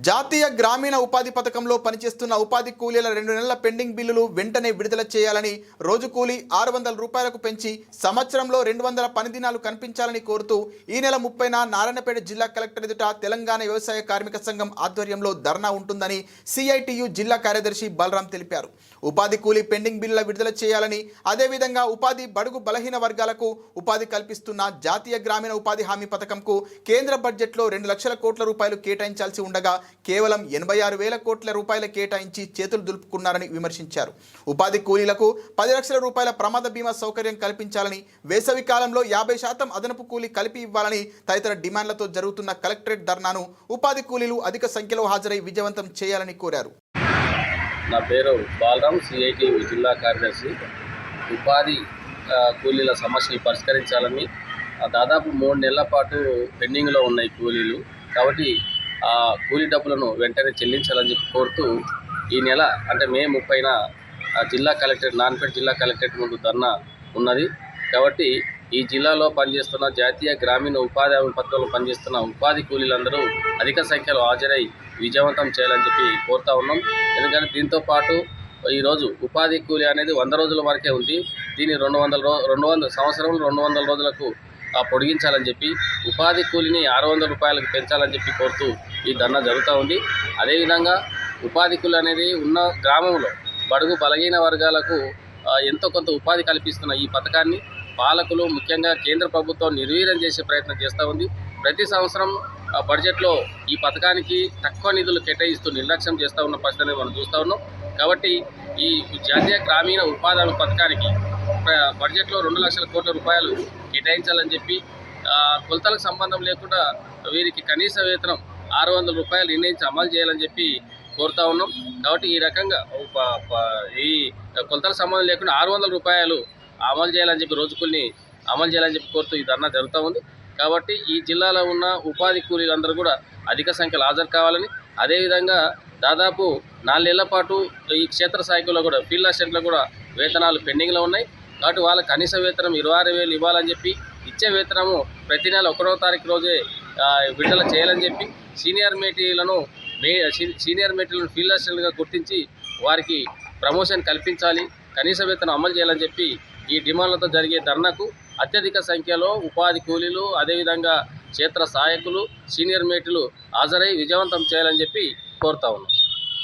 జాతీయ గ్రామీణ ఉపాధి పథకంలో పనిచేస్తున్న ఉపాధి కూలీల 2 నెలల పెండింగ్ బిల్లులు వెంటనే విడుదల చేయాలని, రోజు కూలీ 600 రూపాయలకు పెంచి సంవత్సరంలో 200 పని దినాలు కనిపించాలని కోరుతూ ఈ నెల 30న నారాయణపేట జిల్లా కలెక్టర్ ఎదుట తెలంగాణ వ్యవసాయ కార్మిక సంఘం ఆధ్వర్యంలో ధర్నా ఉంటుందని సిఐటియు జిల్లా కార్యదర్శి బలరాం తెలిపారు. ఉపాధి కూలీ పెండింగ్ బిల్లుల విడుదల చేయాలని, అదేవిధంగా ఉపాధి బడుగు బలహీన వర్గాలకు ఉపాధి కల్పిస్తున్న జాతీయ గ్రామీణ ఉపాధి హామీ పథకంకు కేంద్ర బడ్జెట్లో 2 లక్షల కోట్ల రూపాయలు కేటాయించాల్సి ఉండగా కేవలం 86,000 కోట్ల రూపాయల కేటాయించి చేతులు దులుపుకున్నారని విమర్శించారు. ఉపాధి కూలీలకు 10 లక్షల రూపాయల ప్రమాద బీమా సౌకర్యం కల్పించాలని, వేసవి కాలంలో 50% అదనపు కూలీ కలిపి ఇవ్వాలని తదితర డిమాండ్లతో జరుగుతున్న కలెక్టరేట్ ధర్నాను ఉపాధి కూలీలు అధిక సంఖ్యలో హాజరై విజయవంతం చేయాలని కోరారు. నా పేరు బలరాం, సిఐటి జిల్లా కార్యదర్శి. ఉపాధి కూలీల సమస్యలు పరిష్కరించాలని దాదాపు 3 నెలల పాటు పెండింగ్లో ఉన్నాయి కూలీలు. కాబట్టి ఆ కూలీ డబ్బులను వెంటనే చెల్లించాలని చెప్పి కోరుతూ ఈ నెల అంటే మే 30న జిల్లా కలెక్టరేట్ నారాయణపేట జిల్లా కలెక్టరేట్ ముందు ధర్నా ఉన్నది. కాబట్టి ఈ జిల్లాలో పనిచేస్తున్న జాతీయ గ్రామీణ ఉపాధి హామీ పథకంలో పనిచేస్తున్న ఉపాధి కూలీలందరూ అధిక సంఖ్యలో హాజరై విజయవంతం చేయాలని చెప్పి కోరుతా ఉన్నాం. ఎందుకంటే దీంతో పాటు ఈరోజు ఉపాధి కూలీ అనేది 100 రోజుల వరకే ఉంది. దీన్ని 200 సంవత్సరంలో 200 రోజులకు పొడిగించాలని చెప్పి ఉపాధి కూలీని 600 రూపాయలకు పెంచాలని చెప్పి కోరుతూ ఈ ధర్నా జరుగుతూ ఉంది. అదేవిధంగా ఉపాధి కూలీ అనేది ఉన్న గ్రామంలో బడుగు బలహీన వర్గాలకు ఎంతో కొంత ఉపాధి కల్పిస్తున్న ఈ పథకాన్ని పాలకులు ముఖ్యంగా కేంద్ర ప్రభుత్వం నిర్వీర్యం చేసే ప్రయత్నం చేస్తూ ఉంది. ప్రతి సంవత్సరం బడ్జెట్లో ఈ పథకానికి తక్కువ నిధులు కేటాయిస్తూ నిర్లక్ష్యం చేస్తూ ఉన్న పరిస్థితిని మనం చూస్తూ ఉన్నాం. కాబట్టి ఈ జాతీయ గ్రామీణ ఉపాధి హామీ పథకానికి బడ్జెట్లో 2 లక్షల కోట్ల రూపాయలు కేటాయించాలని చెప్పి కొలతలకు సంబంధం లేకుండా వీరికి కనీస వేతనం 600 రూపాయలు నిర్ణయించి అమలు చేయాలని చెప్పి కోరుతా ఉన్నాం. కాబట్టి ఈ రకంగా ఈ కొలతలకు సంబంధం లేకుండా 600 రూపాయలు అమలు చేయాలని చెప్పి రోజుకుల్ని అమలు చేయాలని చెప్పి కోరుతూ ఈ ధర్నా జరుగుతూ ఉంది. కాబట్టి ఈ జిల్లాలో ఉన్న ఉపాధి కూలీలందరూ కూడా అధిక సంఖ్యలో హాజరు కావాలని, అదేవిధంగా దాదాపు 4 నెలల పాటు ఈ క్షేత్రస్థాయిలో కూడా ఫీల్డ్ అసిస్టెంట్లో కూడా వేతనాలు పెండింగ్లో ఉన్నాయి. కాబట్టి వాళ్ళ కనీస వేతనం 26,000 ఇవ్వాలని చెప్పి, ఇచ్చే వేతనము ప్రతి నెల 1వ తారీఖు రోజే విడుదల చేయాలని చెప్పి, సీనియర్ మేటీలను ఫీల్డ్ అసిస్టెంట్గా గుర్తించి వారికి ప్రమోషన్ కల్పించాలి, కనీస వేతనం అమలు చేయాలని చెప్పి ఈ డిమాండ్లతో జరిగే ధర్నాకు అత్యధిక సంఖ్యలో ఉపాధి కూలీలు, అదేవిధంగా క్షేత్ర సహాయకులు, సీనియర్ మేటీలు హాజరై విజయవంతం చేయాలని చెప్పి కోరుతా ఉన్నాం.